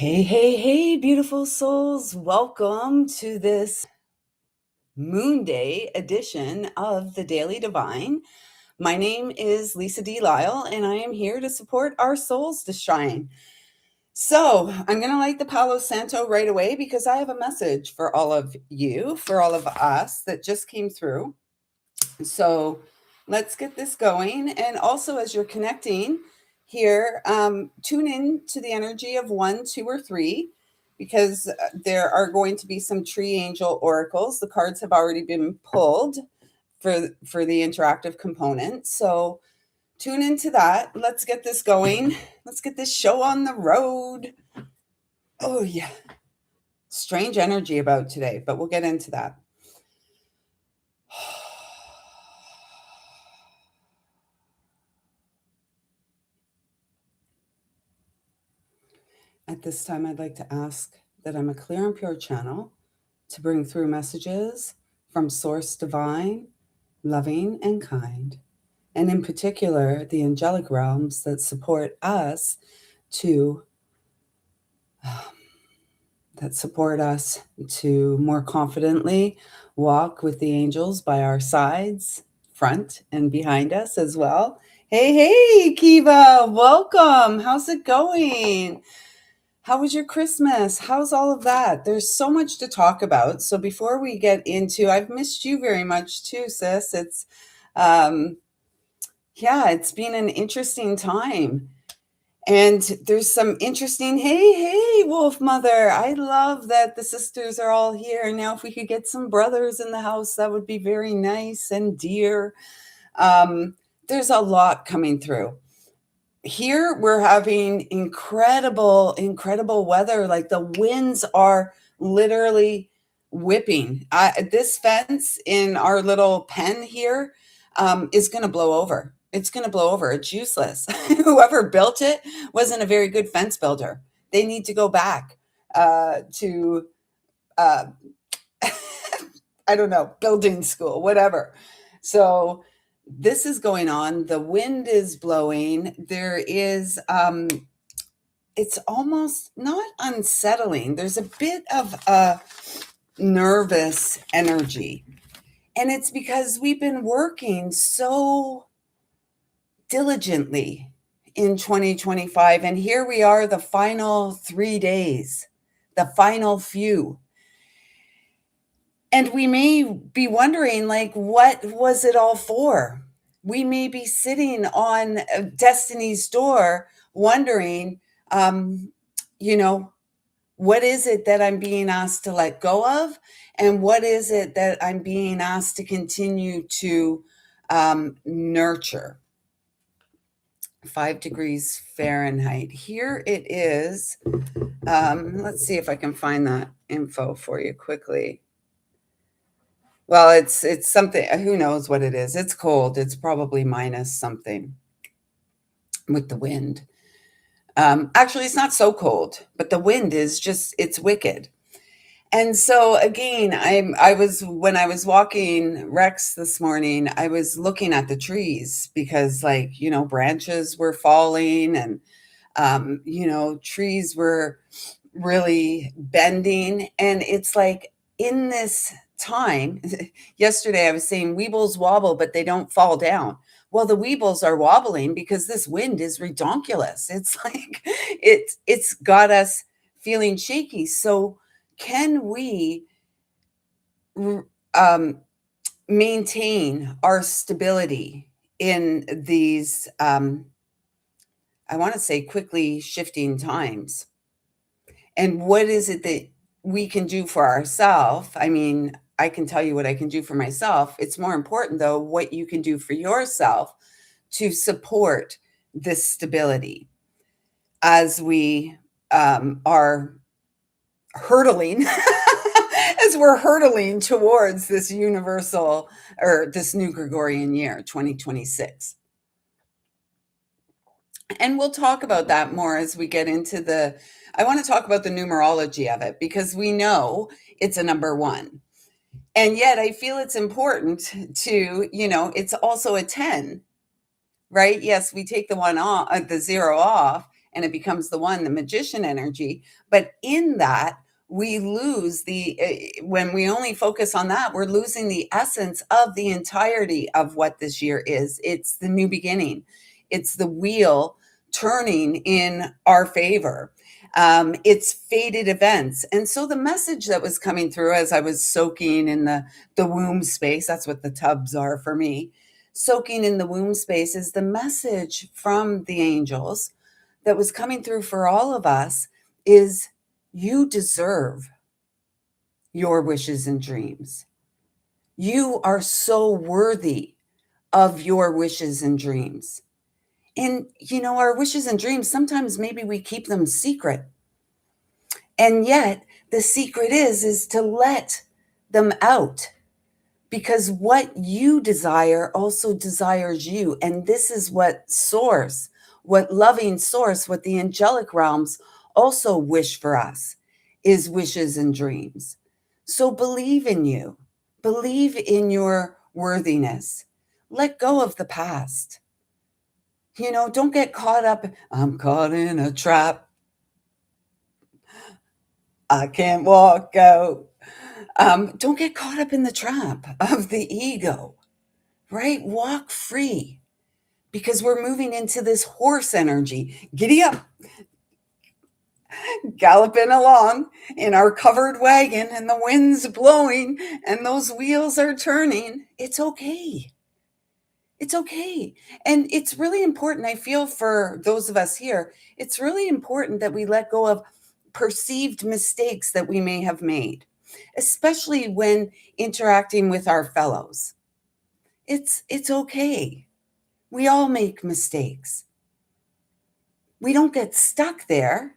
Hey, hey, hey, beautiful souls. Welcome to this Moon Day edition of the Daily Divine. My name is Lisa D. Lyle, and I am here to support our souls to shine. So, I'm going to light the Palo Santo right away because I have a message for all of you, for all of us that just came through. So, let's get this going. And also, as you're connecting here, tune in to the energy of 1, 2, or 3 because there are going to be some tree angel oracles. The cards have already been pulled for the interactive component. So, tune into that. Let's get this going. Let's get this show on the road. Oh, yeah. Strange energy about today, but we'll get into that. At this time, I'd like to ask that I'm a clear and pure channel to bring through messages from Source Divine, loving, and kind, and in particular, the angelic realms that support us to more confidently walk with the angels by our sides, front and behind us as well. Hey, hey, Kiva, welcome. How's it going? How was your Christmas? How's all of that? There's so much to talk about. So before we get into, I've missed you very much too, sis. Um, it's been an interesting time. And there's some interesting, hey, Wolf Mother. I love that the sisters are all here. Now, if we could get some brothers in the house, that would be very nice and dear. There's a lot coming through. Here we're having incredible weather. Like the winds are literally whipping. This fence in our little pen here is going to blow over. It's going to blow over. It's useless. Whoever built it wasn't a very good fence builder. They need to go back to uh, I don't know, building school, whatever. So this is going on. The wind is blowing. There is, it's almost not unsettling. There's a bit of a nervous energy. And it's because we've been working so diligently in 2025. And here we are, the final 3 days, the final few. And we may be wondering, like, what was it all for? We may be sitting on destiny's door wondering, um, you know, what is it that I'm being asked to let go of? And what is it that I'm being asked to continue to nurture? 5 degrees Fahrenheit. Here it is. Let's see if I can find that info for you quickly. Well, it's something, who knows what it is. It's cold. It's probably minus something with the wind. Actually, it's not so cold, but the wind is just, it's wicked. And so again, when I was walking Rex this morning, I was looking at the trees because, like, branches were falling and trees were really bending. And it's like in this time, yesterday I was saying weebles wobble, but they don't fall down. Well, the weebles are wobbling because this wind is redonkulous. It's like it's got us feeling shaky. So can we maintain our stability in these I want to say quickly shifting times? And what is it that we can do for ourselves? I mean, I can tell you what I can do for myself. It's more important, though, what you can do for yourself to support this stability as we are hurtling, as we're hurtling towards this universal or this new Gregorian year, 2026. And we'll talk about that more as we get into I want to talk about the numerology of it because we know it's a number 1. And yet I feel it's important to, it's also a 10, right? Yes, we take the 1 off, the 0 off, and it becomes the one, the magician energy. But in that, we lose when we only focus on that, we're losing the essence of the entirety of what this year is. It's the new beginning. It's the wheel turning in our favor. It's fated events. And so the message that was coming through as I was soaking in the womb space, that's what the tubs are for me, soaking in the womb space, is the message from the angels that was coming through for all of us is you deserve your wishes and dreams. You are so worthy of your wishes and dreams. And, our wishes and dreams, sometimes maybe we keep them secret. And yet the secret is to let them out, because what you desire also desires you. And this is what source, what loving source, what the angelic realms also wish for us is wishes and dreams. So believe in you, believe in your worthiness, let go of the past. Don't get caught up. I'm caught in a trap. I can't walk out. Don't get caught up in the trap of the ego, right? Walk free, because we're moving into this horse energy. Giddy up, galloping along in our covered wagon, and the wind's blowing and those wheels are turning. It's okay. It's okay. And it's really important, I feel, for those of us here, it's really important that we let go of perceived mistakes that we may have made, especially when interacting with our fellows. It's okay. We all make mistakes. We don't get stuck there.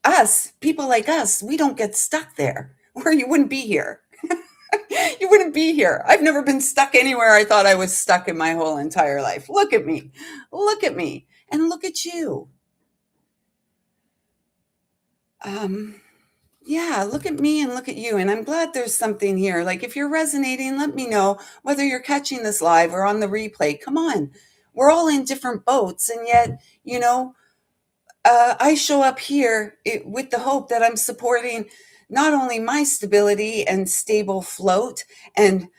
Us, people like us, we don't get stuck there, or you wouldn't be here. You wouldn't be here. I've never been stuck anywhere I thought I was stuck in my whole entire life. Look at me. Look at me. And look at you. Yeah, look at me and look at you. And I'm glad there's something here. Like, if you're resonating, let me know, whether you're catching this live or on the replay. Come on. We're all in different boats. And yet, I show up here with the hope that I'm supporting not only my stability and stable float and,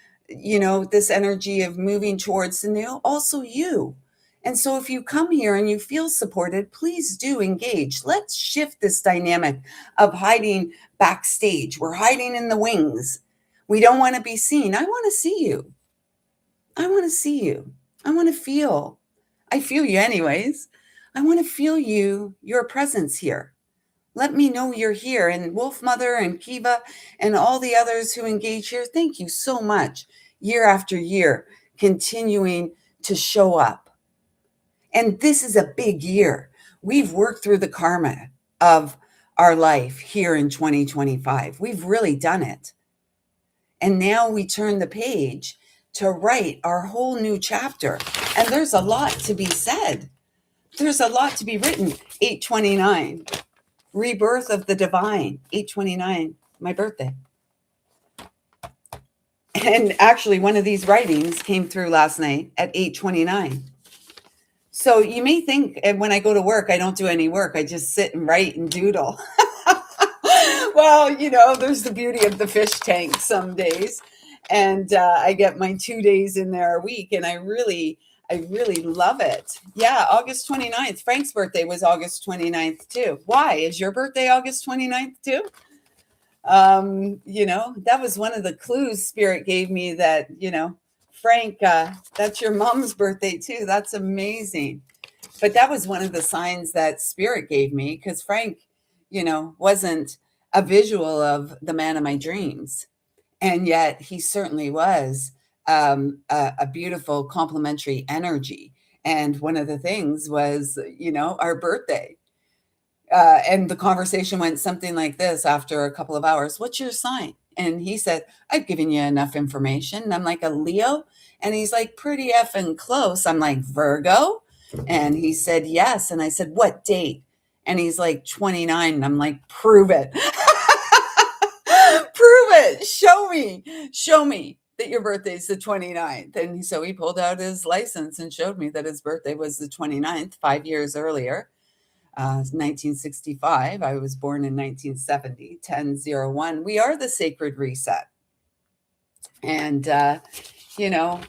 this energy of moving towards the new, also you. And so if you come here and you feel supported, please do engage. Let's shift this dynamic of hiding backstage. We're hiding in the wings. We don't want to be seen. I want to see you. I want to see you. I want to feel. I feel you anyways. I want to feel your presence here. Let me know you're here. And Wolf Mother and Kiva and all the others who engage here, thank you so much. Year after year, continuing to show up. And this is a big year. We've worked through the karma of our life here in 2025. We've really done it. And now we turn the page to write our whole new chapter. And there's a lot to be said. There's a lot to be written. 829, rebirth of the divine. 829, my birthday. And actually, one of these writings came through last night at 829. So you may think when I go to work, I don't do any work. I just sit and write and doodle. Well, there's the beauty of the fish tank some days. And I get my 2 days in there a week. And I really love it. Yeah, August 29th. Frank's birthday was August 29th too. Why? Is your birthday August 29th too? That was one of the clues Spirit gave me that, Frank, that's your mom's birthday too. That's amazing. But that was one of the signs that Spirit gave me, because Frank, wasn't a visual of the man of my dreams. And yet he certainly was a beautiful complementary energy. And one of the things was, our birthday. And the conversation went something like this after a couple of hours. What's your sign? And he said, I've given you enough information. And I'm like, a Leo? And he's like, pretty effing close. I'm like, Virgo? And he said, yes. And I said, what date? And he's like, 29. And I'm like, prove it. Prove it. Show me that your birthday is the 29th. And so he pulled out his license and showed me that his birthday was the 29th, 5 years earlier. 1965. I was born in 1970, 1001. We are the sacred reset. And, you know,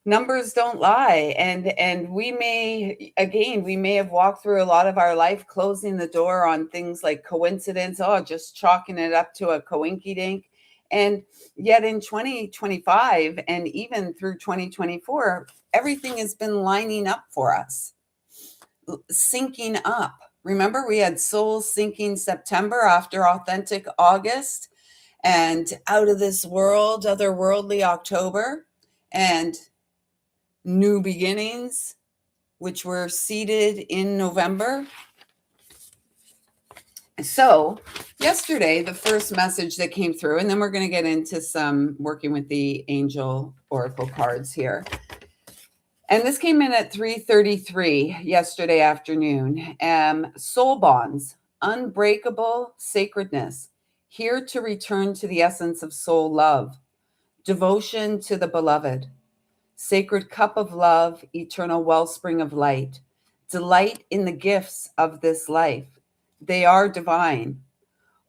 numbers don't lie, and we may have walked through a lot of our life closing the door on things like coincidence, just chalking it up to a coinky dink. And yet in 2025 and even through 2024, everything has been lining up for us, syncing up. Remember, we had soul syncing September after authentic August, and out of this world, otherworldly October, and new beginnings, which were seeded in November. So, yesterday, the first message that came through, and then we're going to get into some working with the angel oracle cards here. And this came in at 3:33 yesterday afternoon. Soul bonds, unbreakable sacredness, here to return to the essence of soul love, devotion to the beloved, sacred cup of love, eternal wellspring of light, delight in the gifts of this life. They are divine.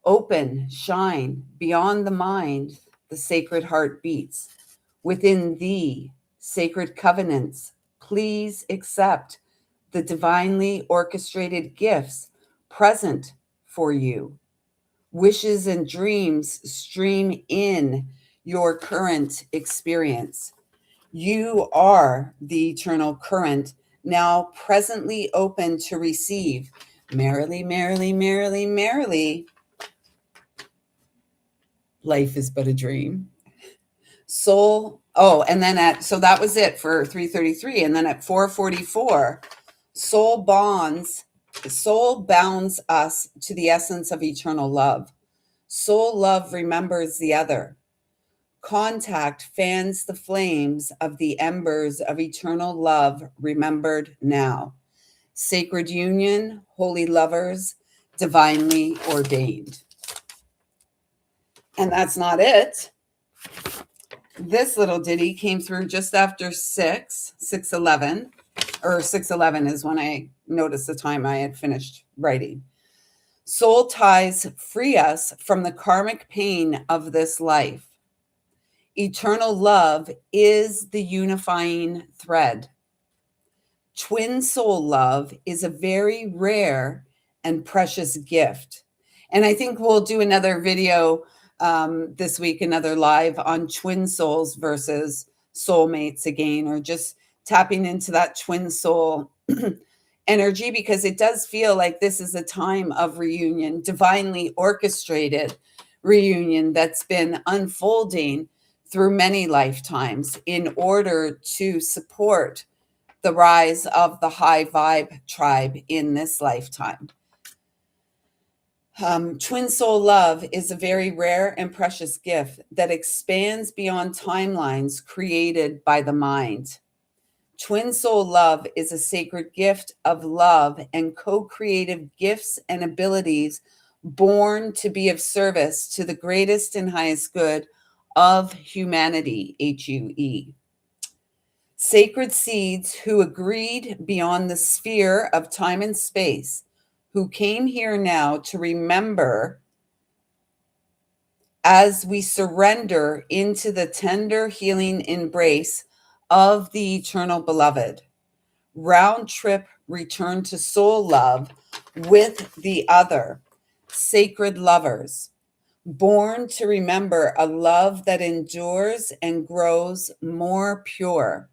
Open, shine, beyond the mind, the sacred heart beats. Within thee, sacred covenants, please accept the divinely orchestrated gifts present for you. Wishes and dreams stream in your current experience. You are the eternal current, now presently open to receive. Merrily, merrily, merrily, merrily. Life is but a dream. Soul. Oh, and then so that was it for 3:33. And then at 4:44, soul bounds us to the essence of eternal love. Soul love remembers the other. Contact fans the flames of the embers of eternal love remembered now. Sacred union, holy lovers, divinely ordained. And that's not it. This little ditty came through just after 6:11, or 6:11 is when I noticed the time I had finished writing. Soul ties free us from the karmic pain of this life. Eternal love is the unifying thread. Twin soul love is a very rare and precious gift. And I think we'll do another video this week, another live on twin souls versus soulmates again, or just tapping into that twin soul energy, because it does feel like this is a time of reunion, divinely orchestrated reunion that's been unfolding through many lifetimes in order to support the rise of the high vibe tribe in this lifetime. Twin soul love is a very rare and precious gift that expands beyond timelines created by the mind. Twin soul love is a sacred gift of love and co-creative gifts and abilities born to be of service to the greatest and highest good of humanity, HUE. Sacred seeds who agreed beyond the sphere of time and space, who came here now to remember as we surrender into the tender healing embrace of the eternal beloved. Round trip return to soul love with the other, sacred lovers, born to remember a love that endures and grows more pure.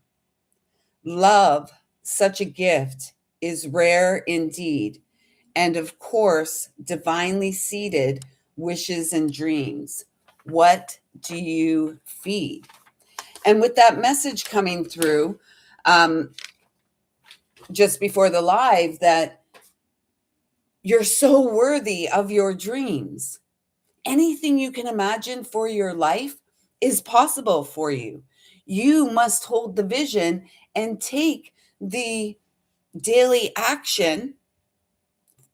Love, such a gift, is rare indeed, and of course, divinely seeded wishes and dreams. What do you feed? And with that message coming through just before the live, that you're so worthy of your dreams. Anything you can imagine for your life is possible for you. You must hold the vision and take the daily action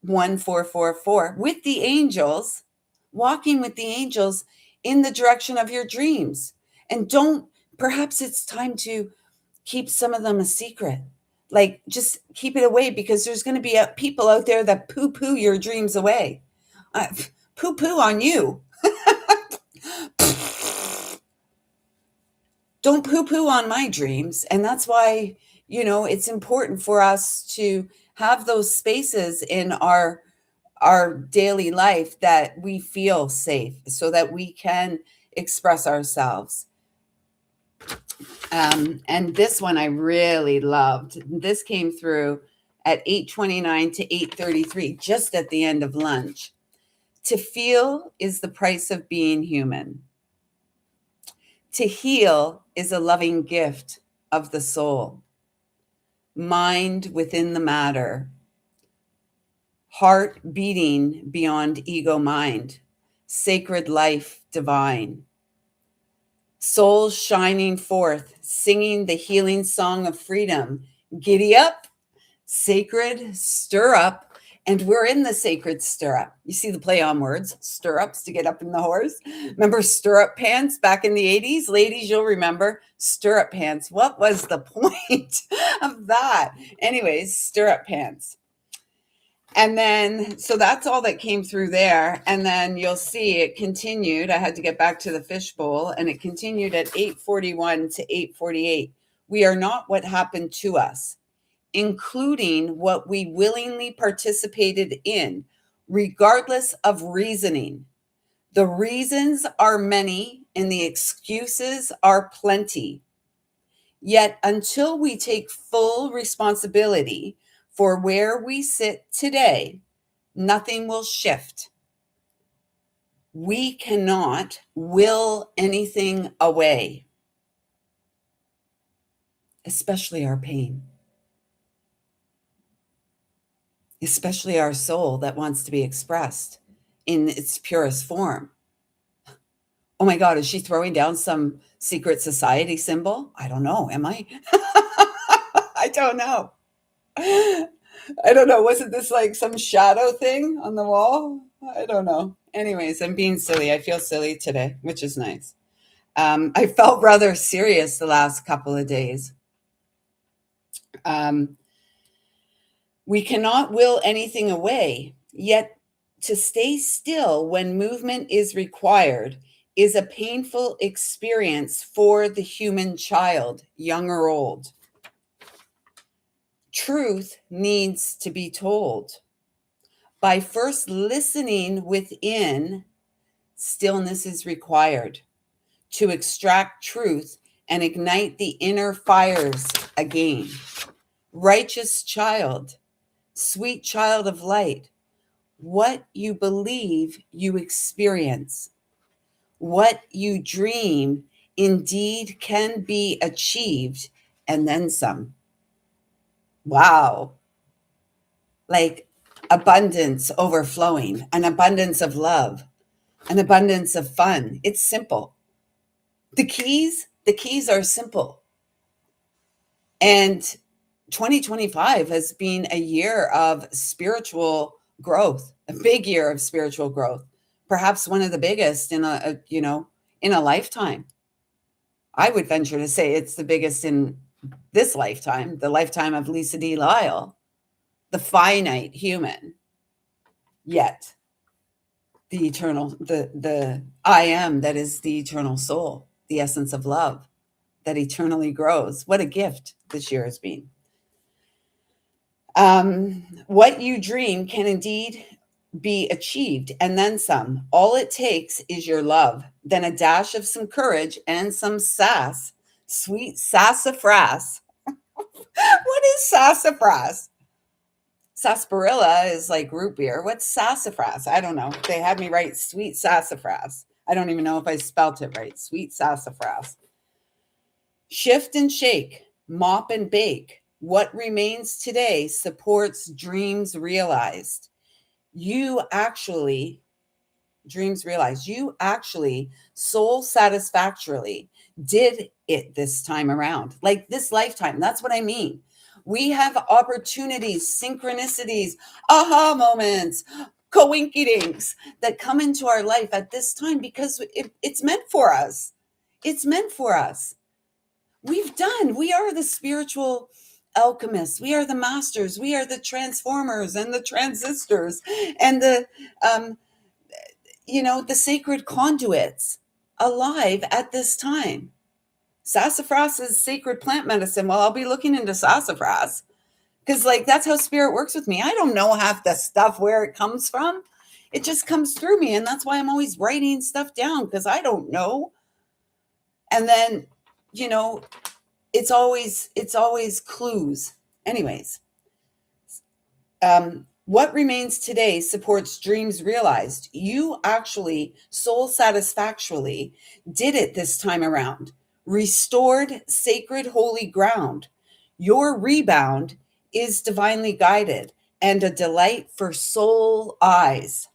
1444 with the angels, walking with the angels in the direction of your dreams. And perhaps it's time to keep some of them a secret. Like, just keep it away, because there's going to be people out there that poo poo your dreams away. Uh, Poo poo on you. Don't poo poo on my dreams. And that's why, it's important for us to have those spaces in our daily life that we feel safe, so that we can express ourselves. And this one I really loved. This came through at 8:29 to 8:33, just at the end of lunch. To feel is the price of being human. To heal is a loving gift of the soul. Mind within the matter. Heart beating beyond ego mind. Sacred life divine. Soul shining forth, singing the healing song of freedom. Giddy up, sacred stirrup. And we're in the sacred stirrup. You see the play on words, stirrups to get up in the horse. Remember stirrup pants back in the 80s? Ladies, you'll remember stirrup pants. What was the point of that? Anyways, stirrup pants. And then, so that's all that came through there. And then you'll see it continued. I had to get back to the fishbowl, and it continued at 8:41 to 8:48. We are not what happened to us, including what we willingly participated in, regardless of reasoning. The reasons are many and the excuses are plenty. Yet, until we take full responsibility for where we sit today, nothing will shift. We cannot will anything away, especially our pain, especially our soul that wants to be expressed in its purest form. Oh my God, is she throwing down some secret society symbol? I don't know. Am I? I don't know. I don't know. Wasn't this like some shadow thing on the wall? I don't know. Anyways, I'm being silly. I feel silly today, which is nice. I felt rather serious the last couple of days. Um, we cannot will anything away, yet to stay still when movement is required is a painful experience for the human child, young or old. Truth needs to be told. By first listening within, stillness is required to extract truth and ignite the inner fires again. Righteous child, sweet child of light, what you believe you experience. What you dream indeed can be achieved, and then some. Wow. Like abundance overflowing, an abundance of love, an abundance of fun. It's simple. The keys are simple. And 2025 has been a year of spiritual growth, a big year of spiritual growth, perhaps one of the biggest in a lifetime. I would venture to say it's the biggest in this lifetime, the lifetime of Lisa D. Lyle, the finite human, yet the eternal, the I am that is the eternal soul, the essence of love that eternally grows. What a gift this year has been. What you dream can indeed be achieved, and then some. All it takes is your love, then a dash of some courage and some sass, sweet sassafras. What is sassafras? Sarsaparilla is like root beer. What's sassafras? I don't know. They had me write sweet sassafras. I don't even know if I spelt it right. Sweet sassafras. Shift and shake, mop and bake. What remains today supports dreams realized. Dreams realized, you actually soul satisfactorily did it this time around, like this lifetime. That's what I mean. We have opportunities, synchronicities, aha moments, coinkydinks that come into our life at this time because it's meant for us. It's meant for us. We are the spiritual alchemists. We are the masters. We are the transformers and the transistors and um, the sacred conduits alive at this time. Sassafras is sacred plant medicine. Well, I'll be looking into sassafras because, like, that's how spirit works with me. I don't know half the stuff where it comes from. It just comes through me, and that's why I'm always writing stuff down because I don't know. And then, you know, it's always clues. Anyways, what remains today supports dreams realized. You actually soul satisfactorily did it this time around, restored sacred holy ground. Your rebound is divinely guided and a delight for soul eyes.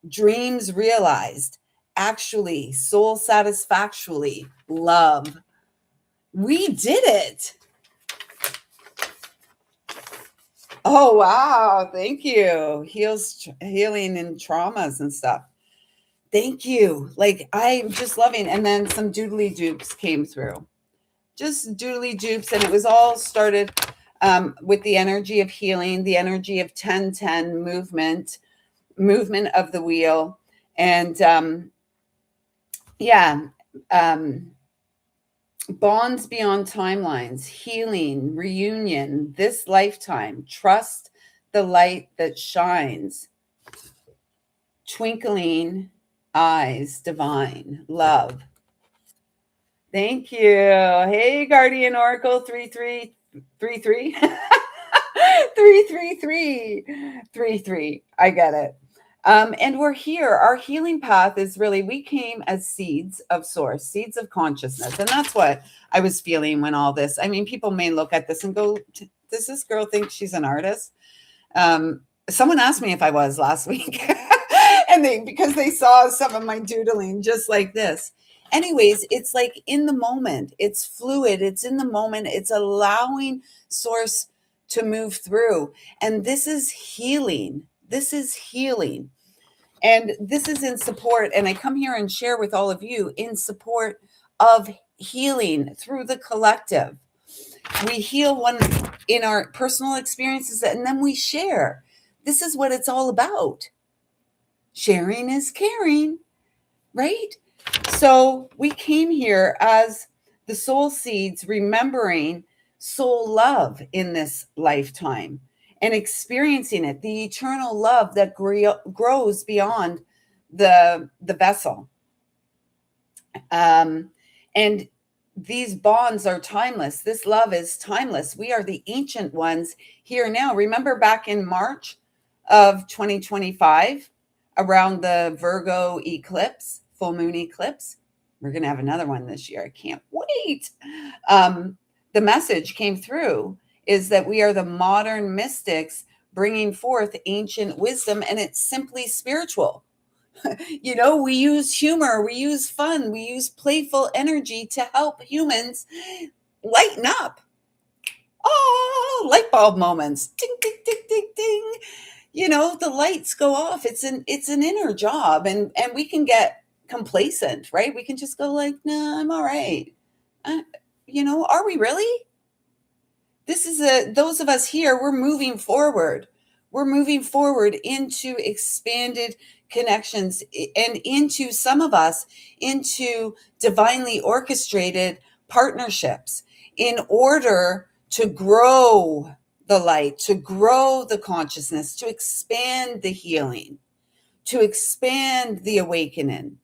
Dreams realized, actually, soul satisfactorily, love. We did it. Oh wow, thank you. Healing and traumas and stuff. Thank you. Like I'm just loving. And then some doodly dupes came through. Just doodly dupes, and it was all started with the energy of healing, the energy of 1010 movement of the wheel, and yeah, um, bonds beyond timelines, healing, reunion, this lifetime, trust the light that shines, twinkling eyes, divine, love. Thank you. Hey, Guardian Oracle 3333. 33333. I get it. And we're here. Our healing path is really, we came as seeds of source, seeds of consciousness. And that's what I was feeling when all this, I mean, people may look at this and go, does this girl think she's an artist? Someone asked me if I was last week. And because they saw some of my doodling just like this. Anyways, it's like in the moment, it's fluid, it's in the moment, it's allowing source to move through. And this is healing. This is healing. And this is in support. And I come here and share with all of you in support of healing through the collective. We heal one in our personal experiences and then we share. This is what it's all about. Sharing is caring, right? So we came here as the soul seeds, remembering soul love in this lifetime and experiencing it, the eternal love that grows beyond the vessel. And these bonds are timeless. This love is timeless. We are the ancient ones here now. Remember back in March of 2025, around the Virgo eclipse, full moon eclipse. We're going to have another one this year. I can't wait. The message came through is that we are the modern mystics bringing forth ancient wisdom, and it's simply spiritual. We use humor, we use fun, we use playful energy to help humans lighten up. Oh, light bulb moments. Ding, ding, ding, ding, ding. The lights go off. It's an inner job, and we can get complacent, right? We can just go like, nah, I'm all right. Are we really? This is those of us here, we're moving forward. We're moving forward into expanded connections and into some of us into divinely orchestrated partnerships in order to grow the light, to grow the consciousness, to expand the healing, to expand the awakening.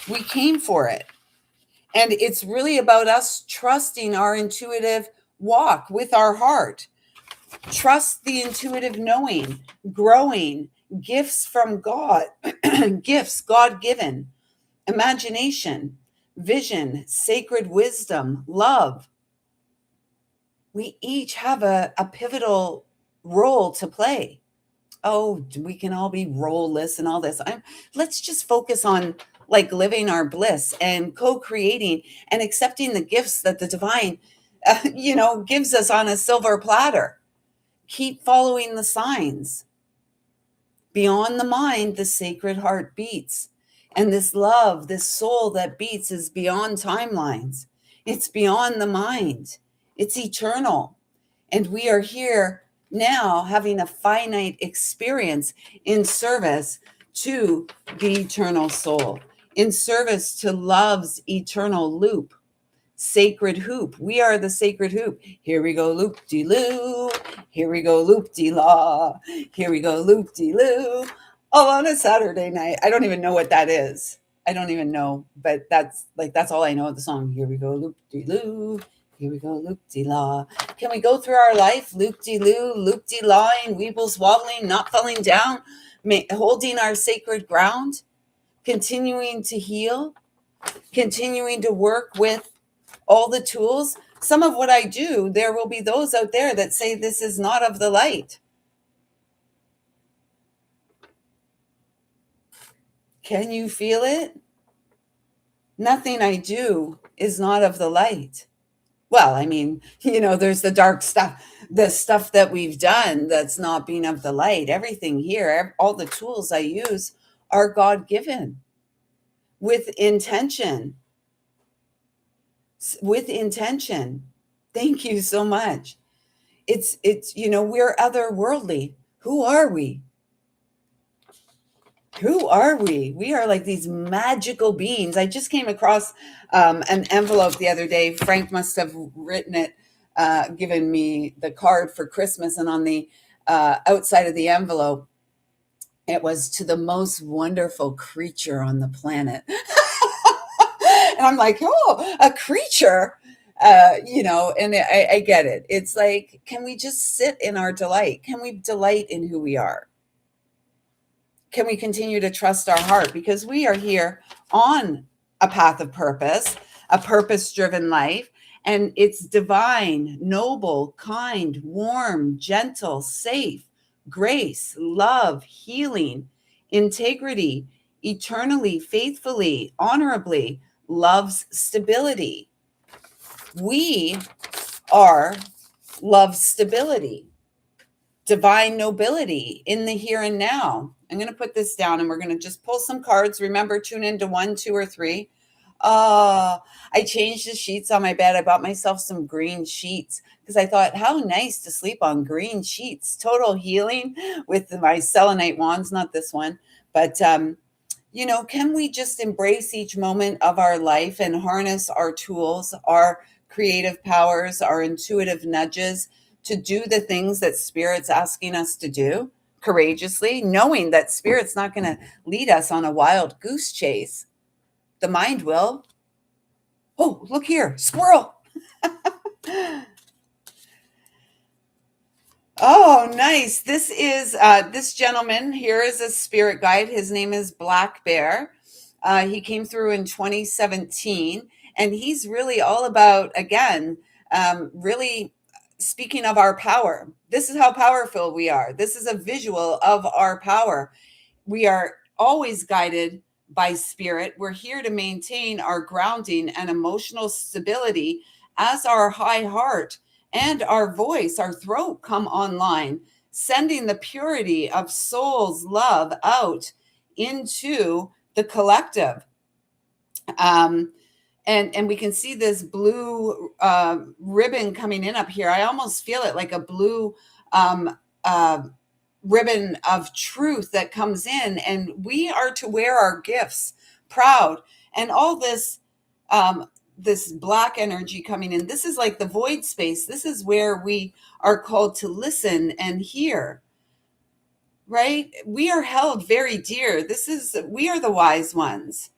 We came for it. And it's really about us trusting our intuitive walk with our heart. Trust the intuitive knowing, growing, gifts from God, gifts God given, imagination, vision, sacred wisdom, love. We each have a pivotal role to play. Oh, we can all be role-less and all this. Let's just focus on like living our bliss and co-creating and accepting the gifts that the divine, gives us on a silver platter. Keep following the signs. Beyond the mind, the sacred heart beats. And this love, this soul that beats is beyond timelines. It's beyond the mind. It's eternal. And we are here now having a finite experience in service to the eternal soul, in service to love's eternal loop. Sacred hoop. We are the sacred hoop. Here we go, loop de loo. Here we go, loop de la. Here we go, loop de loo. All on a Saturday night. I don't even know what that is. I don't even know, but that's all I know of the song. Here we go, loop de loo. Here we go, loop de la. Can we go through our life, loop de loo, loop de lawing, weebles wobbling, not falling down, holding our sacred ground, continuing to heal, continuing to work with all the tools? Some of what I do, there will be those out there that say this is not of the light. Can you feel it? Nothing I do is not of the light. Well, I mean, there's the dark stuff, the stuff that we've done that's not being of the light. Everything here, all the tools I use are God given with intention. With intention. Thank you so much. It's we're otherworldly. Who are we? Who are we? We are like these magical beings. I just came across an envelope the other day. Frank must have written it, given me the card for Christmas, and on the outside of the envelope, it was to the most wonderful creature on the planet. And I'm like, oh, a creature, and I get it. It's like, can we just sit in our delight? Can we delight in who we are? Can we continue to trust our heart? Because we are here on a path of purpose, a purpose-driven life, and it's divine, noble, kind, warm, gentle, safe, grace, love, healing, integrity, eternally, faithfully, honorably, love's stability. We are love's stability, divine nobility in the here and now. I'm going to put this down and we're going to just pull some cards. Remember, tune into 1, 2, or 3. I changed the sheets on my bed. I bought myself some green sheets because I thought, how nice to sleep on green sheets. Total healing with my selenite wands, not this one. But, can we just embrace each moment of our life and harness our tools, our creative powers, our intuitive nudges to do the things that Spirit's asking us to do courageously, knowing that Spirit's not going to lead us on a wild goose chase. The mind will. Oh, look here, squirrel. Oh, nice. This is this gentleman here is a spirit guide. His name is Black Bear. He came through in 2017, and he's really all about, again, really speaking of our power. This is how powerful we are. This is a visual of our power. We are always guided by spirit. We're here to maintain our grounding and emotional stability as our high heart and our voice, our throat come online, sending the purity of soul's love out into the collective. And we can see this blue ribbon coming in up here. I almost feel it like a blue ribbon of truth that comes in, and we are to wear our gifts proud. And all this this black energy coming in, this is like the void space. This is where we are called to listen and hear, right? We are held very dear. We are the wise ones.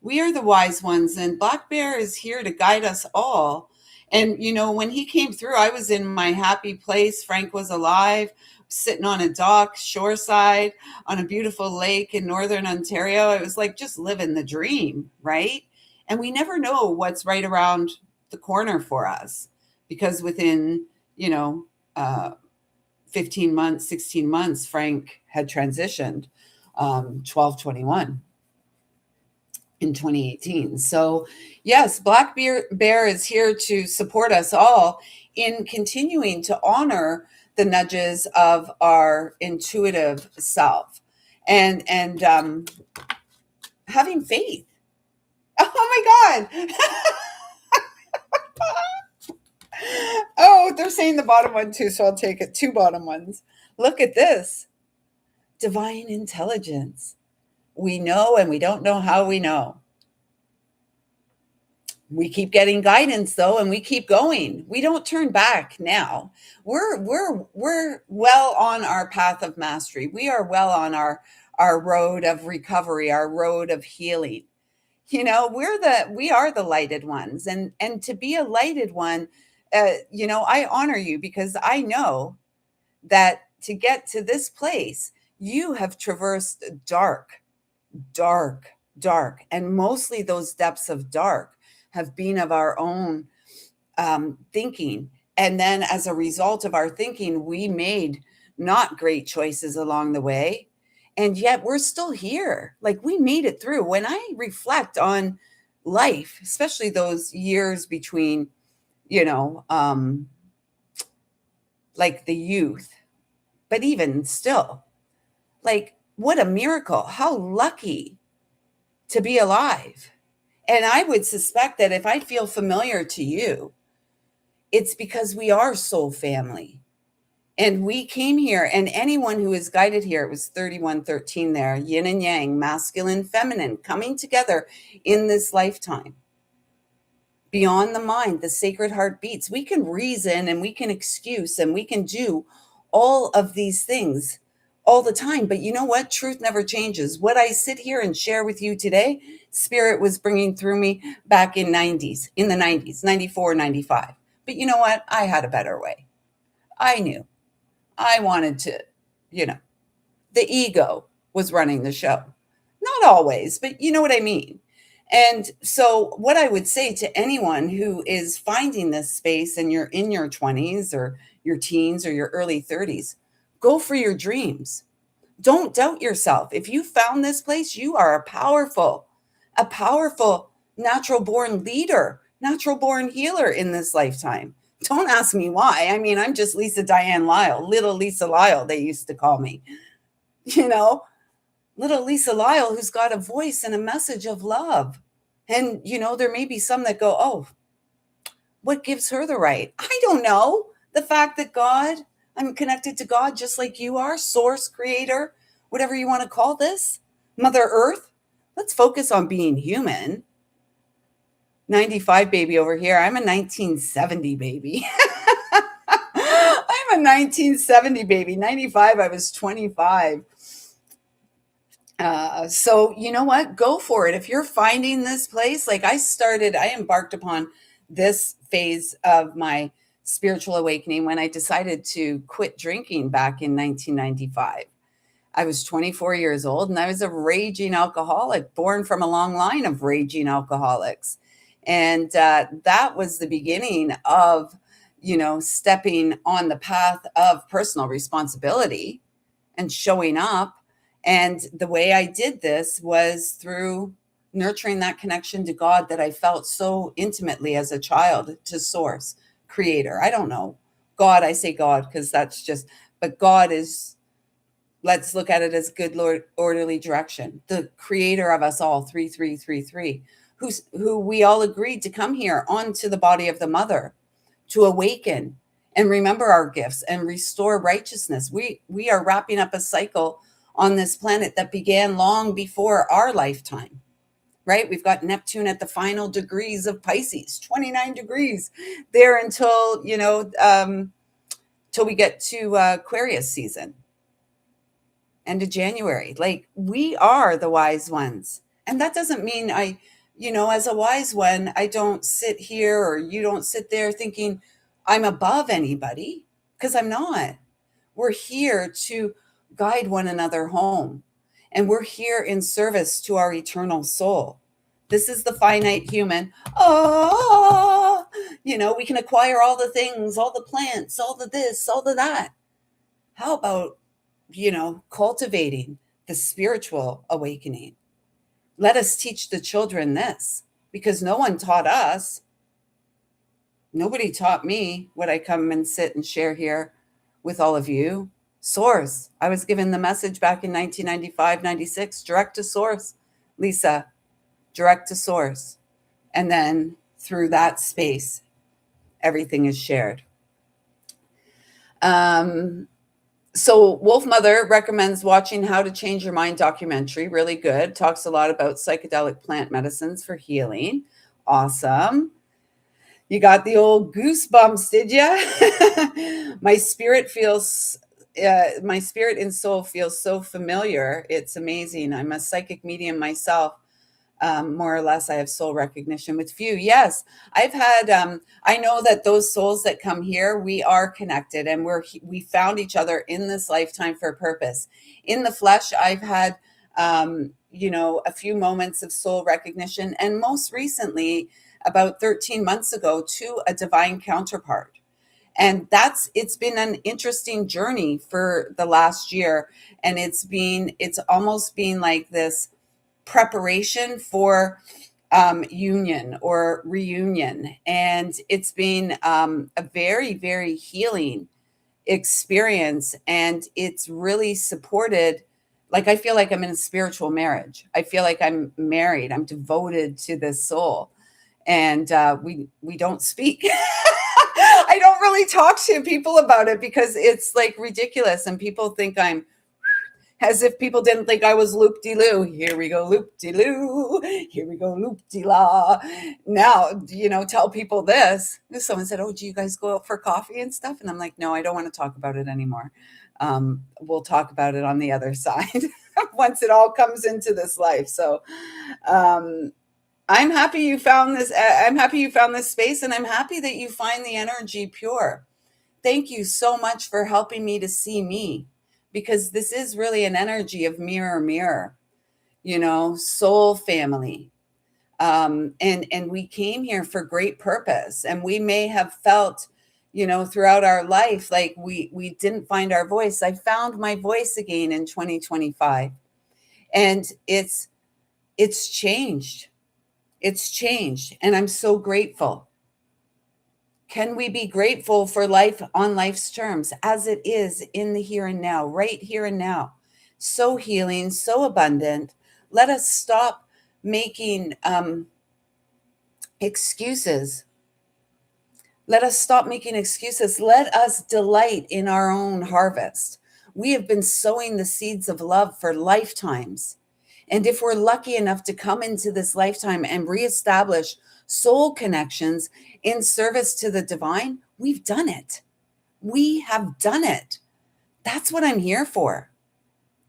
We are the wise ones, and Black Bear is here to guide us all. And, when he came through, I was in my happy place. Frank was alive, sitting on a dock, shoreside, on a beautiful lake in Northern Ontario. I was like just living the dream, right? And we never know what's right around the corner for us, because within, 15 months, 16 months, Frank had transitioned, 12/21. In 2018. So yes, Black Bear is here to support us all in continuing to honor the nudges of our intuitive self and having faith. Oh my God. saying the bottom one too, so I'll take it. Two bottom ones. Look at this. Divine intelligence. We know and we don't know how we know. We keep getting guidance though, and we keep going. We don't turn back now. We're well on our path of mastery. We are well on our road of recovery, our road of healing. We are the lighted ones, and to be a lighted one, I honor you because I know that to get to this place, you have traversed dark, dark. And mostly those depths of dark have been of our own thinking. And then as a result of our thinking, we made not great choices along the way. And yet we're still here. Like we made it through. When I reflect on life, especially those years between, like the youth, but even still, like what a miracle. How lucky to be alive. And I would suspect that if I feel familiar to you, it's because we are soul family. And we came here, and anyone who is guided here, it was 3113 there, yin and yang, masculine, feminine, coming together in this lifetime. Beyond the mind, the sacred heart beats. We can reason and we can excuse and we can do all of these things all the time. But you know what? Truth never changes. What I sit here and share with you today, Spirit was bringing through me back in the 90s, 94, 95. But you know what? I had a better way. I knew. I wanted to, the ego was running the show. Not always, but you know what I mean. And so what I would say to anyone who is finding this space and you're in your 20s or your teens or your early 30s, go for your dreams. Don't doubt yourself. If you found this place, you are a powerful natural born leader, natural born healer in this lifetime. Don't ask me why. I mean, I'm just Lisa Diane Lyle, little lisalyle, they used to call me, little lisalyle who's got a voice and a message of love. And, there may be some that go, oh, what gives her the right? I don't know. The fact that I'm connected to God just like you are, source, creator, whatever you want to call this, Mother Earth. Let's focus on being human. 95 baby over here. I'm a 1970 baby. I'm a 1970 baby. 95, I was 25. So you know what? Go for it. If you're finding this place, like I embarked upon this phase of my spiritual awakening when I decided to quit drinking back in 1995. I was 24 years old and I was a raging alcoholic, born from a long line of raging alcoholics. And that was the beginning of, stepping on the path of personal responsibility and showing up. And the way I did this was through nurturing that connection to God that I felt so intimately as a child, to source, creator. I don't know. God, I say God because but God is, let's look at it as good Lord, orderly direction. The creator of us all, 3333, who we all agreed to come here onto the body of the mother to awaken and remember our gifts and restore righteousness. We are wrapping up a cycle on this planet that began long before our lifetime, right? We've got Neptune at the final degrees of Pisces, 29 degrees there until, till we get to Aquarius season, end of January. Like we are the wise ones. And that doesn't mean as a wise one, I don't sit here or you don't sit there thinking I'm above anybody, because I'm not. We're here to guide one another home. And we're here in service to our eternal soul. This is the finite human. We can acquire all the things, all the plants, all the this, all the that. How about, cultivating the spiritual awakening? Let us teach the children this, because no one taught us. Nobody taught me what I come and sit and share here with all of you. Source. I was given the message back in 1995, 96, direct to source. Lisa, direct to source. And then through that space, everything is shared. Um, so Wolf Mother recommends watching How to Change Your Mind documentary. Really good. Talks a lot about psychedelic plant medicines for healing. Awesome. You got the old goosebumps, did ya? My spirit and soul feels so familiar. It's amazing. I'm a psychic medium myself. More or less, I have soul recognition with few. Yes, I've had. I know that those souls that come here, we are connected, and we found each other in this lifetime for a purpose. In the flesh, I've had, a few moments of soul recognition, and most recently, about 13 months ago, to a divine counterpart. And it's been an interesting journey for the last year, and it's almost been like this preparation for union or reunion. And it's been a very, very healing experience. And it's really supported. Like, I feel like I'm in a spiritual marriage. I feel like I'm married. I'm devoted to this soul. And we don't speak. I don't really talk to people about it because it's like ridiculous. And people think I'm, as if people didn't think I was loop de loo. Here we go, loop de loo. Here we go, loop de la. Now, tell people this. Someone said, "Oh, do you guys go out for coffee and stuff?" And I'm like, "No, I don't want to talk about it anymore. We'll talk about it on the other side once it all comes into this life." So, um, I'm happy you found this. I'm happy you found this space, and I'm happy that you find the energy pure. Thank you so much for helping me to see me, because this is really an energy of mirror, mirror, soul family. And we came here for great purpose, and we may have felt, throughout our life, like we didn't find our voice. I found my voice again in 2025, and it's changed. It's changed, and I'm so grateful. Can we be grateful for life on life's terms as it is in the here and now, right here and now? So healing, so abundant. Let us stop making excuses. Let us stop making excuses. Let us delight in our own harvest. We have been sowing the seeds of love for lifetimes. And if we're lucky enough to come into this lifetime and reestablish soul connections in service to the divine, we've done it. We have done it. That's what I'm here for.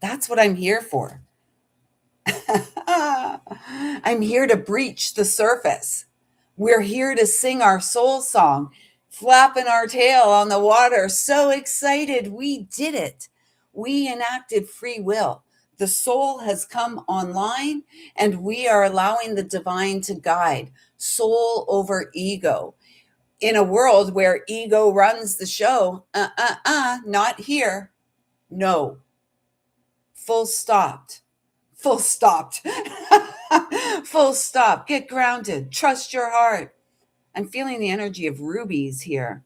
That's what I'm here for. I'm here to breach the surface. We're here to sing our soul song, flapping our tail on the water. So excited. We did it. We enacted free will. The soul has come online, and we are allowing the divine to guide soul over ego. In a world where ego runs the show, not here. No, full stopped. Full stopped. Full stop. Get grounded. Trust your heart. I'm feeling the energy of rubies here.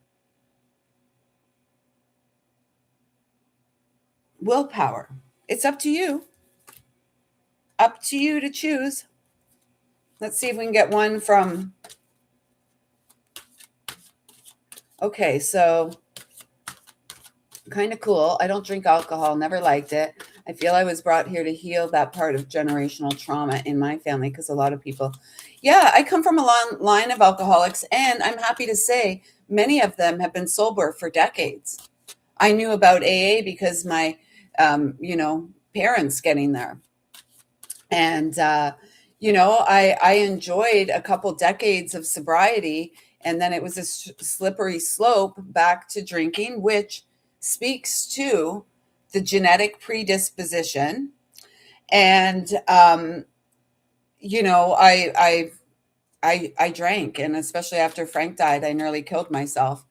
Willpower. It's up to you. Up to you to choose. Let's see if we can get one from. Okay, so kind of cool. I don't drink alcohol, never liked it. I feel I was brought here to heal that part of generational trauma in my family, because a lot of people, yeah, I come from a long line of alcoholics, and I'm happy to say many of them have been sober for decades. I knew about AA because my, parents getting there. And, I enjoyed a couple decades of sobriety, and then it was a slippery slope back to drinking, which speaks to the genetic predisposition. And, I drank, and especially after Frank died, I nearly killed myself,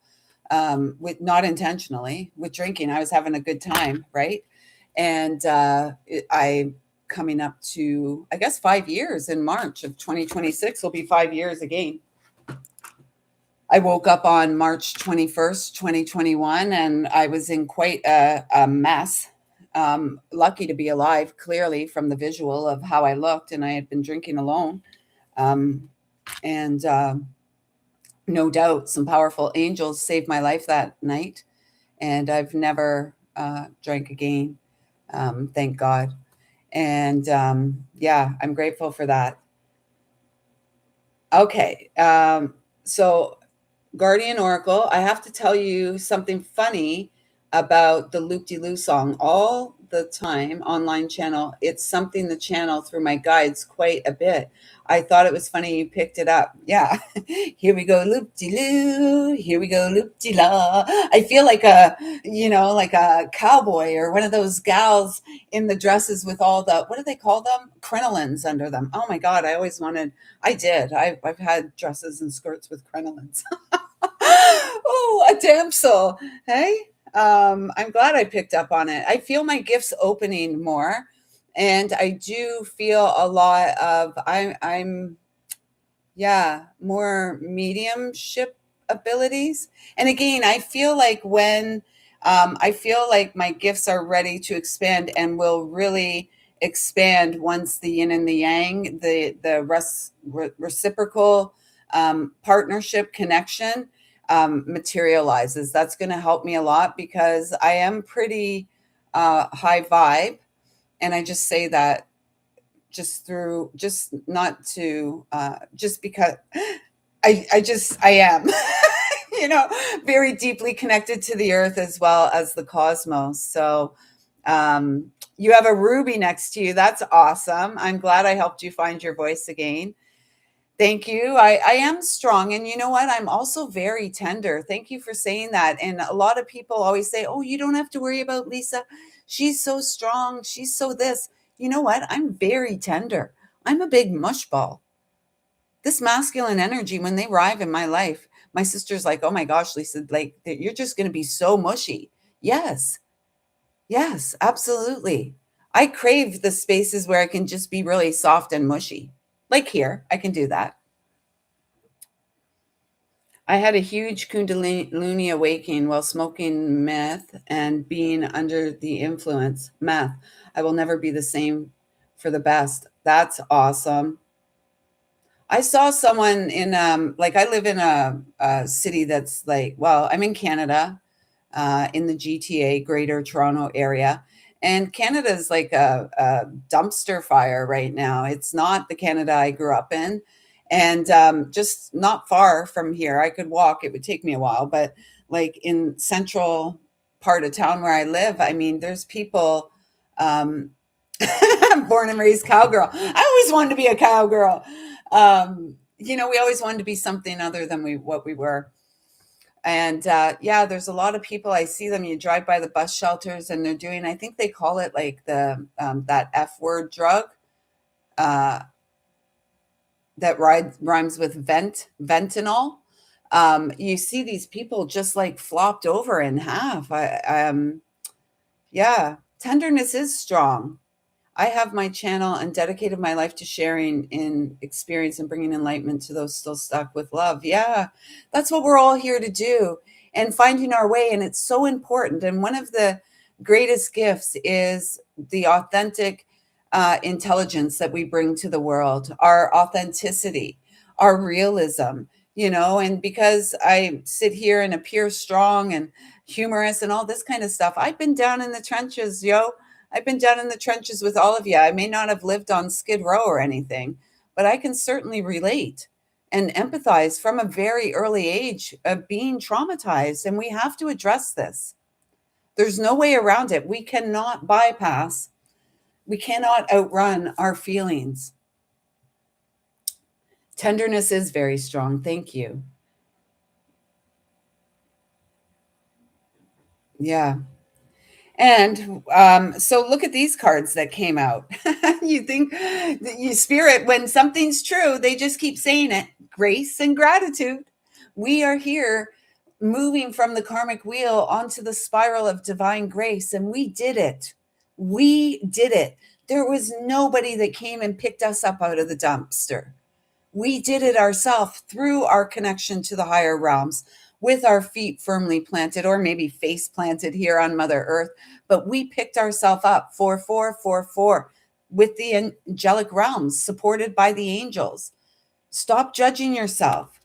with not intentionally with drinking. I was having a good time, right? And I coming up to, I guess, 5 years in March of 2026 will be 5 years again. I woke up on March 21st, 2021, and I was in quite a mess. Lucky to be alive, clearly, from the visual of how I looked, and I had been drinking alone. And no doubt some powerful angels saved my life that night. and I've never drank again. Thank God. And yeah, I'm grateful for that. Okay. So Guardian Oracle, I have to tell you something funny about the Loop De Loo song. All the time, online channel, it's something the channel through my guides quite a bit. I thought it was funny you picked it up. Yeah. Here we go, Loop De Loo. Here we go, Loop De La. I feel like like a cowboy or one of those gals in the dresses with all the, what do they call them? Crinolines under them. Oh my God. I did. I've had dresses and skirts with crinolines. Oh, a damsel. Hey, I'm glad I picked up on it. I feel my gifts opening more, and I do feel a lot of I'm yeah, more mediumship abilities. And again, I feel like my gifts are ready to expand and will really expand once the yin and the yang, the reciprocal partnership connection materializes. That's going to help me a lot because I am pretty high vibe. And I just say that just not to just because I am very deeply connected to the earth as well as the cosmos. So you have a ruby next to you. That's awesome. I'm glad I helped you find your voice again. Thank you. I am strong. And you know what? I'm also very tender. Thank you for saying that. And a lot of people always say, oh, you don't have to worry about Lisa. She's so strong. She's so this. You know what? I'm very tender. I'm a big mush ball. This masculine energy, when they arrive in my life, my sister's like, oh my gosh, Lisa, like you're just going to be so mushy. Yes. Yes, absolutely. I crave the spaces where I can just be really soft and mushy. Like here, I can do that. I had a huge Kundalini awakening while smoking meth and being under the influence. Meth. I will never be the same for the best. That's awesome. I saw someone in like I live in a city that's like, well, I'm in Canada, in the GTA, Greater Toronto area. And Canada is like a dumpster fire right now. It's not the Canada I grew up in. And just not far from here, I could walk. It would take me a while, but like in central part of town where I live, I mean, there's people. I'm born and raised cowgirl. I always wanted to be a cowgirl. We always wanted to be something other than what we were. And yeah, there's a lot of people. I see them. You drive by the bus shelters, and they're doing. I think they call it like the that F word drug uh, that rhymes with fentanyl. You see these people just like flopped over in half. Yeah, tenderness is strong. I have my channel and dedicated my life to sharing in experience and bringing enlightenment to those still stuck with love. Yeah, that's what we're all here to do and finding our way. And it's so important. And one of the greatest gifts is the authentic intelligence that we bring to the world, our authenticity, our realism, and because I sit here and appear strong and humorous and all this kind of stuff, I've been down in the trenches, yo. I've been down in the trenches with all of you. I may not have lived on Skid Row or anything, but I can certainly relate and empathize from a very early age of being traumatized. And we have to address this. There's no way around it. We cannot outrun our feelings. Tenderness is very strong. Thank you. Yeah. And so look at these cards that came out. You think that you spirit, when something's true, they just keep saying it. Grace and gratitude. We are here moving from the karmic wheel onto the spiral of divine grace, and we did it. We did it. There was nobody that came and picked us up out of the dumpster. We did it ourselves through our connection to the higher realms with our feet firmly planted or maybe face planted here on Mother Earth. But we picked ourselves up 4444 with the angelic realms supported by the angels. Stop judging yourself.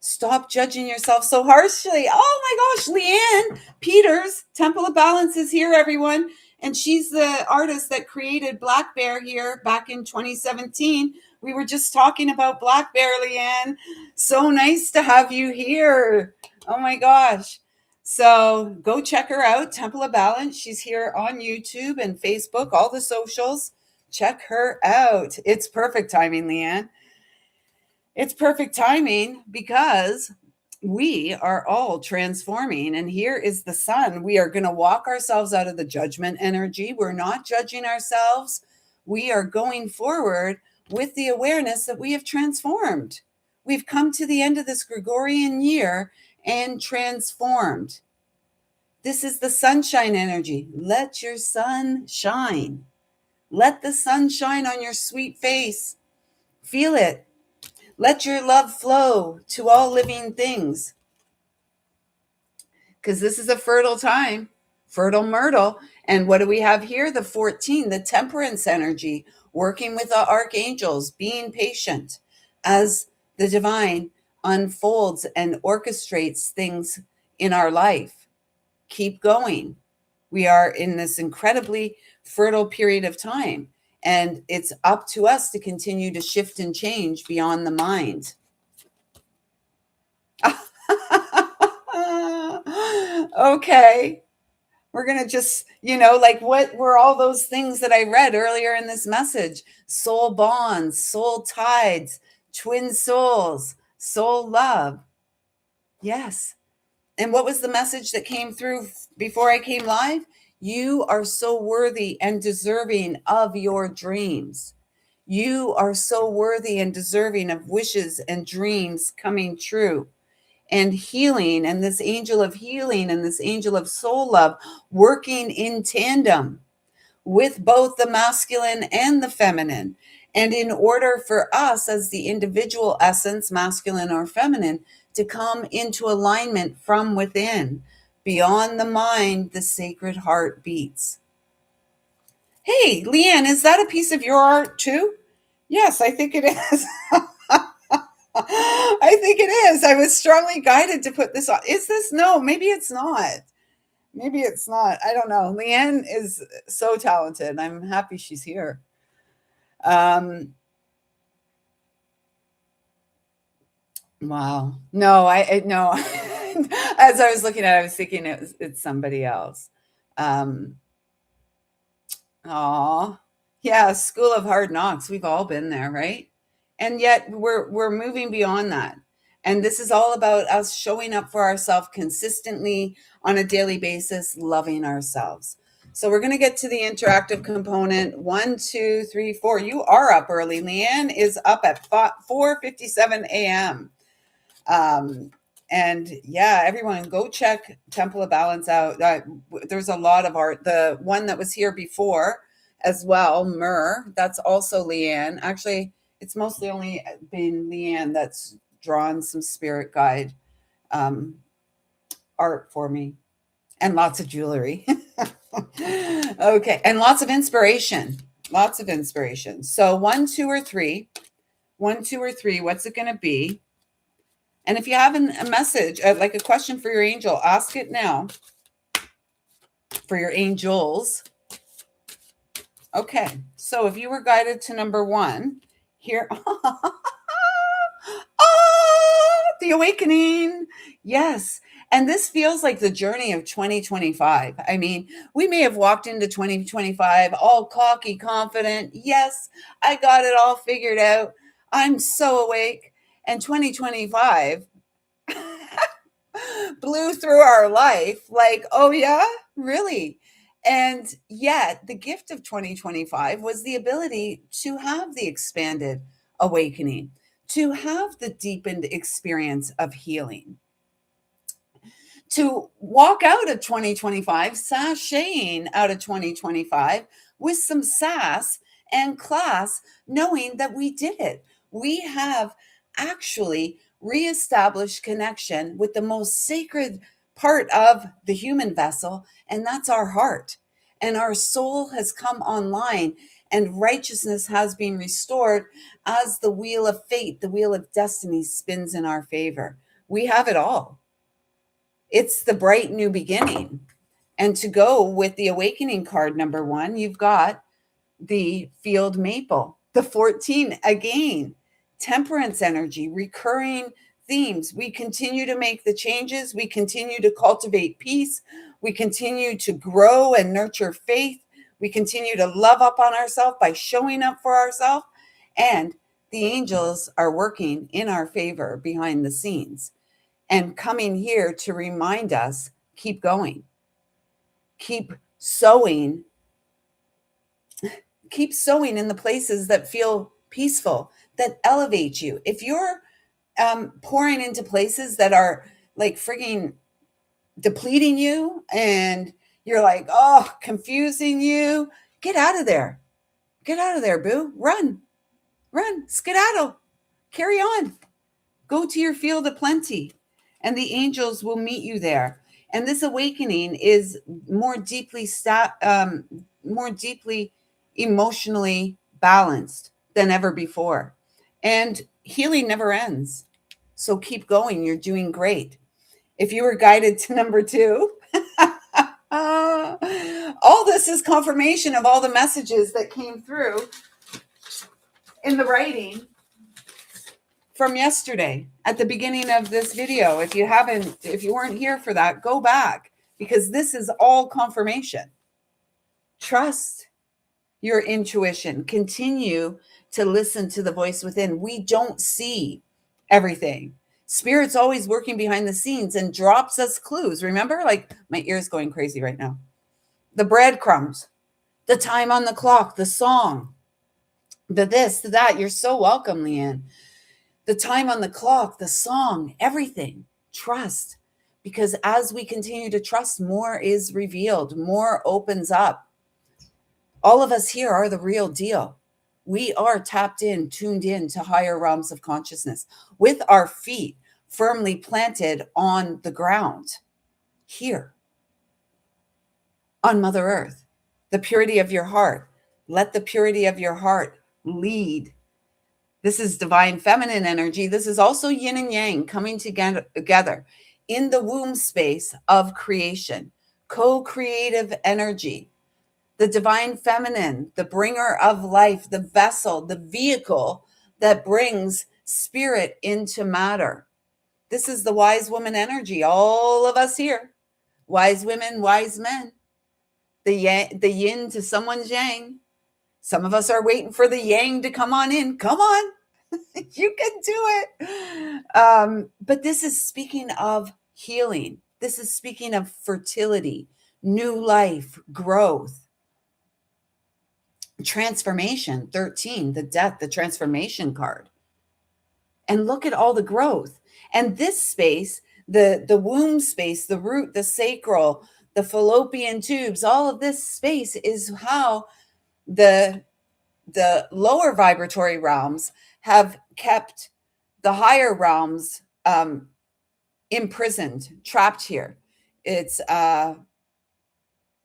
Stop judging yourself so harshly. Oh my gosh, Leanne Peters, Temple of Balance is here, everyone. And she's the artist that created Black Bear here back in 2017. We were just talking about Black Bear, Leanne. So nice to have you here. Oh my gosh. So go check her out, Temple of Balance. She's here on YouTube and Facebook, all the socials. Check her out. It's perfect timing, Leanne. It's perfect timing because we are all transforming. And here is the sun. We are going to walk ourselves out of the judgment energy. We're not judging ourselves. We are going forward with the awareness that we have transformed. We've come to the end of this Gregorian year and transformed. This is the sunshine energy. Let your sun shine. Let the sun shine on your sweet face. Feel it. Let your love flow to all living things. Because this is a fertile time, fertile myrtle. And what do we have here? The 14, the temperance energy, working with the archangels, being patient as the divine unfolds and orchestrates things in our life. Keep going. We are in this incredibly fertile period of time, and it's up to us to continue to shift and change beyond the mind. Okay. We're going to just, like what were all those things that I read earlier in this message? Soul bonds, soul tides, twin souls, soul love. Yes. And what was the message that came through before I came live? You are so worthy and deserving of your dreams. You are so worthy and deserving of wishes and dreams coming true. And healing, and this angel of healing and this angel of soul love working in tandem with both the masculine and the feminine. And in order for us as the individual essence, masculine or feminine, to come into alignment from within, beyond the mind, the sacred heart beats. Hey, Leanne, is that a piece of your art too? Yes, I think it is. I think it is. I was strongly guided to put this on. Is this? No, maybe it's not. Maybe it's not. I don't know. Leanne is so talented. I'm happy she's here. Wow. No, I no. As I was looking at it, I was thinking it's somebody else. Um, Aw. Yeah, School of Hard Knocks. We've all been there, right? And yet we're moving beyond that. And this is all about us showing up for ourselves consistently on a daily basis, loving ourselves. So we're going to get to the interactive component. 1, 2, 3, 4. You are up early. Leanne is up at 4:57 a.m. And yeah, everyone go check Temple of Balance out. There's a lot of art. The one that was here before as well, Myrrh, that's also Leanne. Actually, it's mostly only been Leanne that's drawn some spirit guide art for me, and lots of jewelry. Okay, and lots of inspiration. Lots of inspiration. So 1, 2, or 3. 1, 2, or 3. What's it going to be? And if you have a message, like a question for your angel, ask it now. For your angels. Okay, so if you were guided to number 1, here, the awakening. Yes. And this feels like the journey of 2025. I mean, we may have walked into 2025 all cocky, confident. Yes, I got it all figured out. I'm so awake. And 2025 blew through our life like, oh, yeah, really? And yet, the gift of 2025 was the ability to have the expanded awakening, to have the deepened experience of healing, to walk out of 2025, sashaying out of 2025 with some sass and class, knowing that we did it. We have actually reestablished connection with the most sacred part of the human vessel, and that's our heart. And our soul has come online, and righteousness has been restored as the wheel of fate, the wheel of destiny spins in our favor. We have it all. It's the bright new beginning. And to go with the awakening card number 1, you've got the field maple, the 14 again, temperance energy, recurring themes. We continue to make the changes. We continue to cultivate peace. We continue to grow and nurture faith. We continue to love up on ourselves by showing up for ourselves. And the angels are working in our favor behind the scenes and coming here to remind us, keep going, keep sowing in the places that feel peaceful, that elevate you. If you're pouring into places that are like frigging depleting you and you're like, oh, confusing you, get out of there. Get out of there, boo. Run, skedaddle, carry on. Go to your field of plenty, and the angels will meet you there. And this awakening is more deeply emotionally balanced than ever before. And healing never ends. So keep going. You're doing great. If you were guided to number 2, all this is confirmation of all the messages that came through in the writing from yesterday at the beginning of this video. If you weren't here for that, go back, because this is all confirmation. Trust your intuition. Continue to listen to the voice within. We don't see everything. Spirit's always working behind the scenes and drops us clues. Remember, like my ear's going crazy right now. The breadcrumbs, the time on the clock, the song, the this, the that. You're so welcome, Leanne. The time on the clock, the song, everything. Trust. Because as we continue to trust, more is revealed, more opens up. All of us here are the real deal. We are tapped in, tuned in to higher realms of consciousness with our feet firmly planted on the ground here on Mother Earth. The purity of your heart. Let the purity of your heart lead. This is divine feminine energy. This is also yin and yang coming together in the womb space of creation, co-creative energy. The divine feminine, the bringer of life, the vessel, the vehicle that brings spirit into matter. This is the wise woman energy. All of us here, wise women, wise men, the yin to someone's yang. Some of us are waiting for the yang to come on in. Come on, you can do it. But this is speaking of healing. This is speaking of fertility, new life, growth. Transformation, 13, the death, the transformation card. And look at all the growth. And this space, the womb space, the root, the sacral, the fallopian tubes, all of this space is how the lower vibratory realms have kept the higher realms imprisoned, trapped here. It's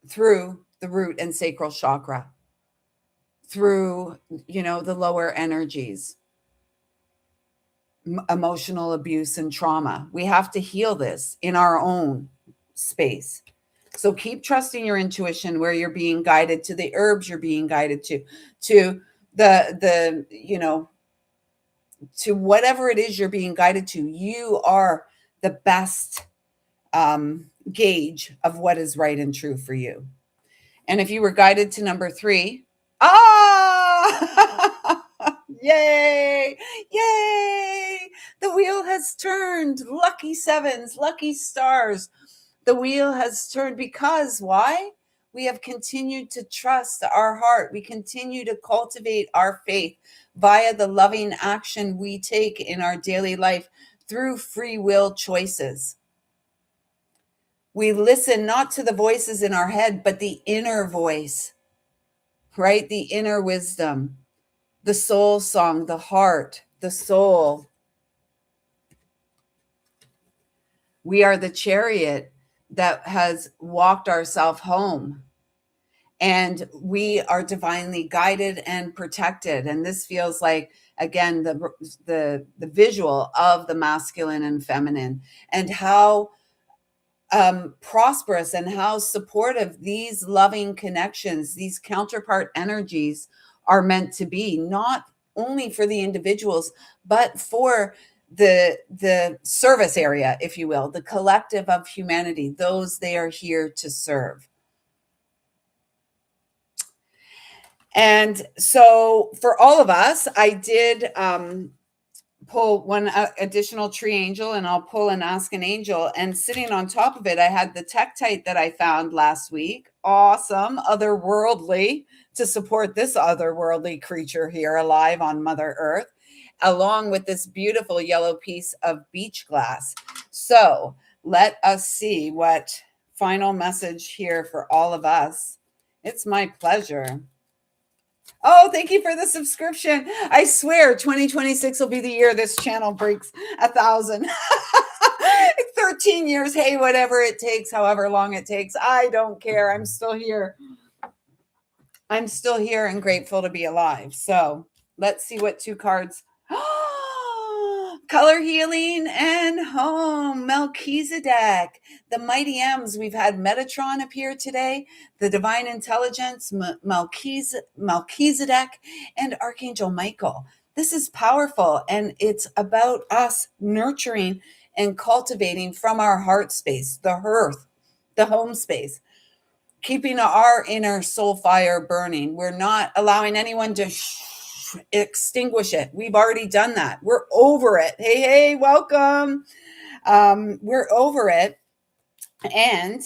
through the root and sacral chakra, through, the lower energies, emotional abuse and trauma. We have to heal this in our own space. So keep trusting your intuition, where you're being guided, to the herbs you're being guided to the to whatever it is you're being guided to. You are the best gauge of what is right and true for you. And if you were guided to number 3, yay, the wheel has turned. Lucky 7s, lucky stars. The wheel has turned because why? We have continued to trust our heart. We continue to cultivate our faith via the loving action we take in our daily life through free will choices. We listen not to the voices in our head, but the inner voice, right? The inner wisdom, the soul song, the heart, the soul. We are the chariot that has walked ourselves home, and we are divinely guided and protected. And this feels like again, the visual of the masculine and feminine, and how prosperous and how supportive these loving connections, these counterpart energies are meant to be, not only for the individuals, but for the service area, if you will, the collective of humanity, those they are here to serve. And so for all of us, I did pull one additional tree angel, and I'll pull and ask an angel. And sitting on top of it, I had the tektite that I found last week. Awesome, otherworldly, to support this otherworldly creature here alive on Mother Earth, along with this beautiful yellow piece of beach glass. So let us see what final message here for all of us. It's my pleasure. Oh, thank you for the subscription. I swear 2026 will be the year this channel breaks 1,000. 13 years. Hey, whatever it takes, however long it takes. I don't care. I'm still here. I'm still here and grateful to be alive. So let's see what two cards. Color healing and home. Melchizedek. The mighty M's. We've had Metatron appear today. The divine intelligence, Melchizedek, and Archangel Michael. This is powerful, and it's about us nurturing and cultivating from our heart space, the hearth, the home space, keeping our inner soul fire burning. We're not allowing anyone to extinguish it. We've already done that. We're over it. Hey, welcome. We're over it. And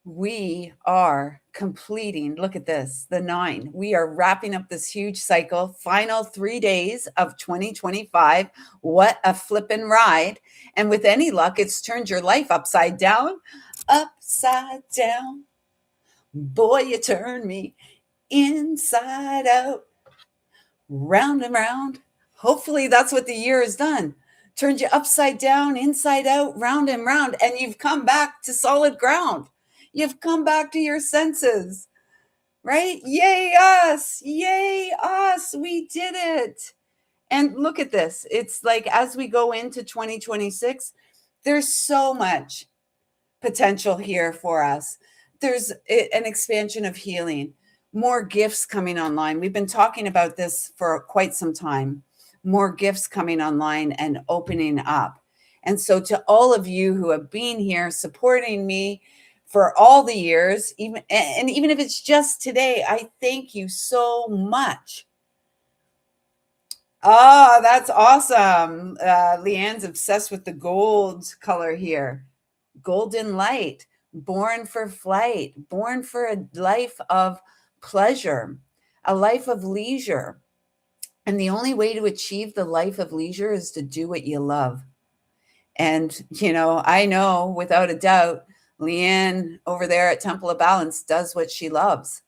we are completing, look at this, the 9. We are wrapping up this huge cycle, final 3 days of 2025. What a flippin' ride. And with any luck, it's turned your life upside down. Upside down. Boy, you turn me inside out, round and round. Hopefully that's what the year has done. Turned you upside down, inside out, round and round, and you've come back to solid ground. You've come back to your senses, right? Yay us! Yay us! We did it. And look at this. It's like as we go into 2026, there's so much potential here for us. There's an expansion of healing, more gifts coming online. We've been talking about this for quite some time. More gifts coming online and opening up. And so to all of you who have been here supporting me for all the years, even if it's just today, I thank you so much. Oh, that's awesome. Leanne's obsessed with the gold color here. Golden light, born for flight, born for a life of pleasure, a life of leisure. And the only way to achieve the life of leisure is to do what you love. And, I know without a doubt, Leanne over there at Temple of Balance does what she loves.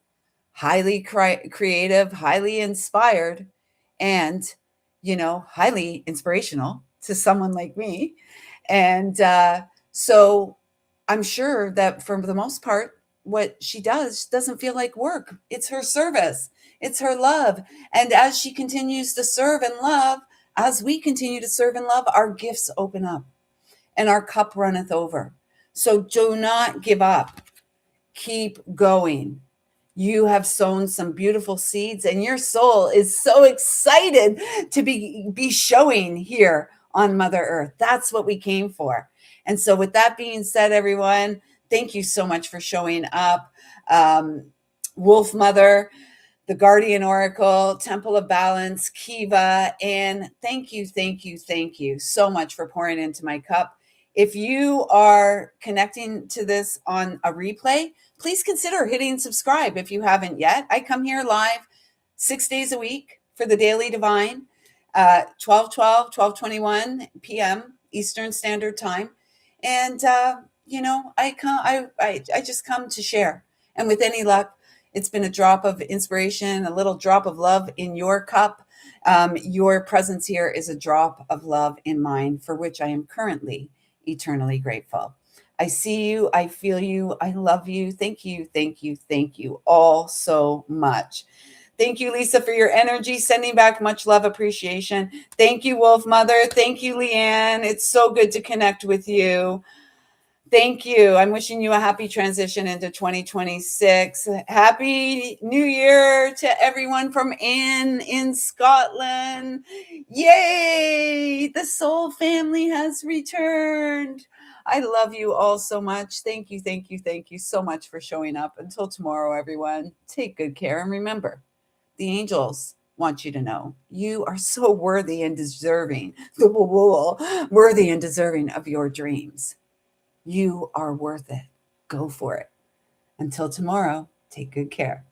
Highly creative, highly inspired, and, highly inspirational to someone like me. And so I'm sure that for the most part, what she does doesn't feel like work. It's her service. It's her love. And as she continues to serve and love, as we continue to serve and love, our gifts open up and our cup runneth over. So do not give up. Keep going. You have sown some beautiful seeds, and your soul is so excited to be showing here on Mother Earth. That's what we came for. And so with that being said, everyone, thank you so much for showing up. Wolf Mother, the Guardian Oracle, Temple of Balance, Kiva, and thank you so much for pouring into my cup. If you are connecting to this on a replay, please consider hitting subscribe if you haven't yet. I come here live 6 days a week for the Daily Divine, 12:21 p.m. Eastern Standard Time. And, I just come to share. And with any luck, it's been a drop of inspiration, a little drop of love in your cup. Your presence here is a drop of love in mine, for which I am currently eternally grateful. I see you. I feel you. I love you. Thank you all so much. Thank you, Lisa, for your energy. Sending back much love, appreciation. Thank you, Wolf Mother. Thank you, Leanne. It's so good to connect with you. Thank you. I'm wishing you a happy transition into 2026. Happy New Year to everyone from Anne in Scotland. Yay! The soul family has returned. I love you all so much. Thank you, thank you, thank you so much for showing up. Until tomorrow, everyone, take good care. And remember, the angels want you to know you are so worthy and deserving, worthy and deserving of your dreams. You are worth it. Go for it. Until tomorrow, take good care.